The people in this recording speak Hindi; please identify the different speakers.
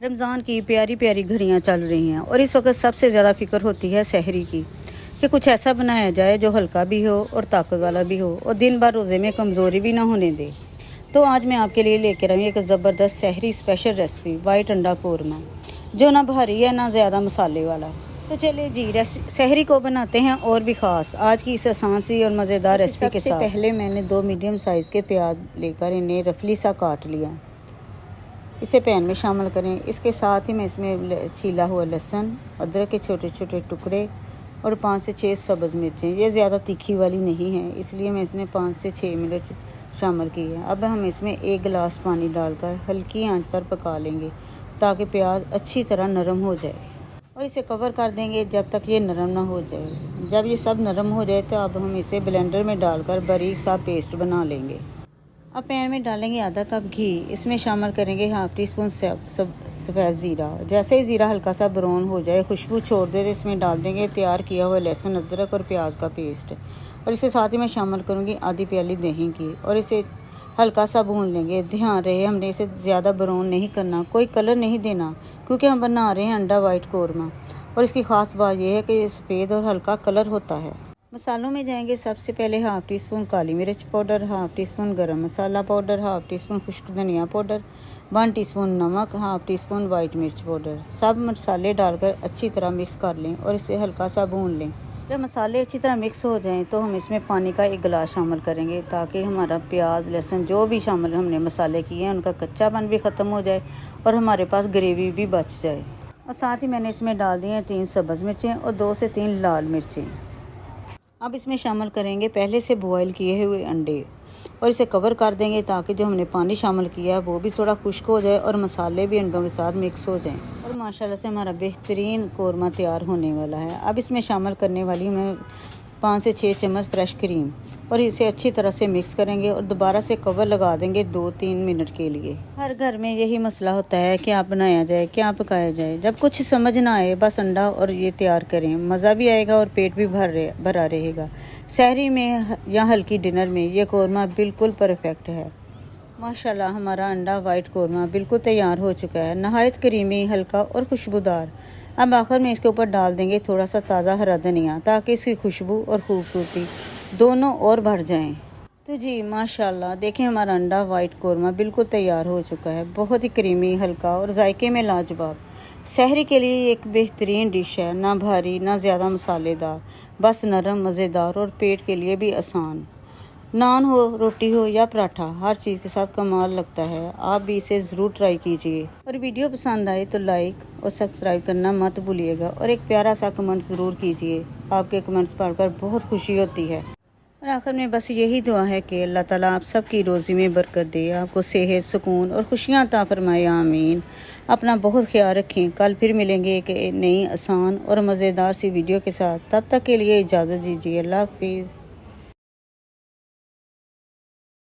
Speaker 1: रमज़ान की प्यारी प्यारी घड़ियाँ चल रही हैं और इस वक्त सबसे ज़्यादा फ़िक्र होती है सहरी की कि कुछ ऐसा बनाया जाए जो हल्का भी हो और ताकत वाला भी हो और दिन भर रोज़े में कमज़ोरी भी ना होने दे। तो आज मैं आपके लिए लेकर आई एक ज़बरदस्त सहरी स्पेशल रेसिपी वाइट अंडा कौरमा, जो ना भारी है ना ज़्यादा मसाले वाला। तो चलिए जी सहरी को बनाते हैं और भी ख़ास आज की इस आसान सी और मज़ेदार रेसिपी के साथ। पहले मैंने 2 मीडियम साइज़ के प्याज लेकर इन्हें रफली सा काट लिया। इसे पैन में शामिल करें। इसके साथ ही मैं इसमें छीला हुआ लहसुन, अदरक के छोटे छोटे टुकड़े और 5 से 6 सब्ज़ मिर्चें। ये ज़्यादा तीखी वाली नहीं है, इसलिए मैं इसमें 5 से 6 मिर्च शामिल की है। अब हम इसमें 1 गिलास पानी डालकर हल्की आंच पर पका लेंगे ताकि प्याज अच्छी तरह नरम हो जाए और इसे कवर कर देंगे जब तक ये नरम ना हो जाए। जब ये सब नरम हो जाए तो अब हम इसे ब्लेंडर में डालकर बारीक सा पेस्ट बना लेंगे। अब पैन में डालेंगे आधा कप घी। इसमें शामिल करेंगे हाफ टी स्पून सफ़ेद ज़ीरा। जैसे ही ज़ीरा हल्का सा ब्राउन हो जाए, खुशबू छोड़ दे, तो इसमें डाल देंगे तैयार किया हुआ लहसुन, अदरक और प्याज का पेस्ट। और इसके साथ ही मैं शामिल करूँगी आधी प्याली दही की और इसे हल्का सा भून लेंगे। ध्यान रहे हमने इसे ज़्यादा ब्राउन नहीं करना, कोई कलर नहीं देना, क्योंकि हम बना रहे हैं अंडा वाइट कौरमा। और इसकी ख़ास बात यह है कि ये सफ़ेद और हल्का कलर होता है। मसालों में जाएंगे सबसे पहले हाफ टी स्पून काली मिर्च पाउडर, हाफ टी स्पून गरम मसाला पाउडर, हाफ टी स्पून खुश्क धनिया पाउडर, 1 टीस्पून नमक, हाफ टी स्पून वाइट मिर्च पाउडर। सब मसाले डालकर अच्छी तरह मिक्स कर लें और इसे हल्का सा भून लें। जब मसाले अच्छी तरह मिक्स हो जाएं तो हम इसमें पानी का 1 गिलास शामिल करेंगे ताकि हमारा प्याज लहसुन जो भी शामिल हमने मसाले किए हैं उनका कच्चापन भी ख़त्म हो जाए और हमारे पास ग्रेवी भी बच जाए। और साथ ही मैंने इसमें डाल दी हैं 3 सब्ज़ मिर्चें और 2 से 3 लाल मिर्चें। अब इसमें शामिल करेंगे पहले से बॉयल किए हुए अंडे और इसे कवर कर देंगे ताकि जो हमने पानी शामिल किया है वो भी थोड़ा खुश्क हो जाए और मसाले भी अंडों के साथ मिक्स हो जाएं। और माशाल्लाह से हमारा बेहतरीन कौरमा तैयार होने वाला है। अब इसमें शामिल करने वाली मैं 5 से 6 चम्मच फ्रेश क्रीम और इसे अच्छी तरह से मिक्स करेंगे और दोबारा से कवर लगा देंगे 2-3 मिनट के लिए। हर घर में यही मसला होता है, क्या बनाया जाए क्या पकाया जाए। जब कुछ समझ ना आए बस अंडा और ये तैयार करें, मज़ा भी आएगा और पेट भी भरा रहेगा। सहरी में या हल्की डिनर में ये कौरमा बिल्कुल परफेक्ट है। माशाल्लाह हमारा अंडा वाइट कौरमा बिल्कुल तैयार हो चुका है, नहायत करीमी, हल्का और खुशबूदार। अब आखिर में इसके ऊपर डाल देंगे थोड़ा सा ताज़ा हरा धनिया ताकि इसकी खुशबू और खूबसूरती दोनों और बढ़ जाएं। तो जी माशाल्लाह देखें हमारा अंडा वाइट कौरमा बिल्कुल तैयार हो चुका है। बहुत ही क्रीमी, हल्का और जायके में लाजवाब। सहरी के लिए एक बेहतरीन डिश है, ना भारी ना ज़्यादा मसालेदार, बस नरम, मज़ेदार और पेट के लिए भी आसान। नान हो, रोटी हो या पराठा, हर चीज़ के साथ कमाल लगता है। आप भी इसे ज़रूर ट्राई कीजिए और वीडियो पसंद आए तो लाइक और सब्सक्राइब करना मत भूलिएगा और एक प्यारा सा कमेंट ज़रूर कीजिए। आपके कमेंट्स पढ़कर बहुत खुशी होती है। और आखिर में बस यही दुआ है कि अल्लाह ताला आप सबकी रोज़ी में बरकत दे, आपको सेहत, सुकून और खुशियाँ अता फरमाए। आमीन। अपना बहुत ख्याल रखें। कल फिर मिलेंगे एक नई आसान और मज़ेदार सी वीडियो के साथ। तब तक के लिए इजाज़त दीजिए। अल्लाह हाफिज़।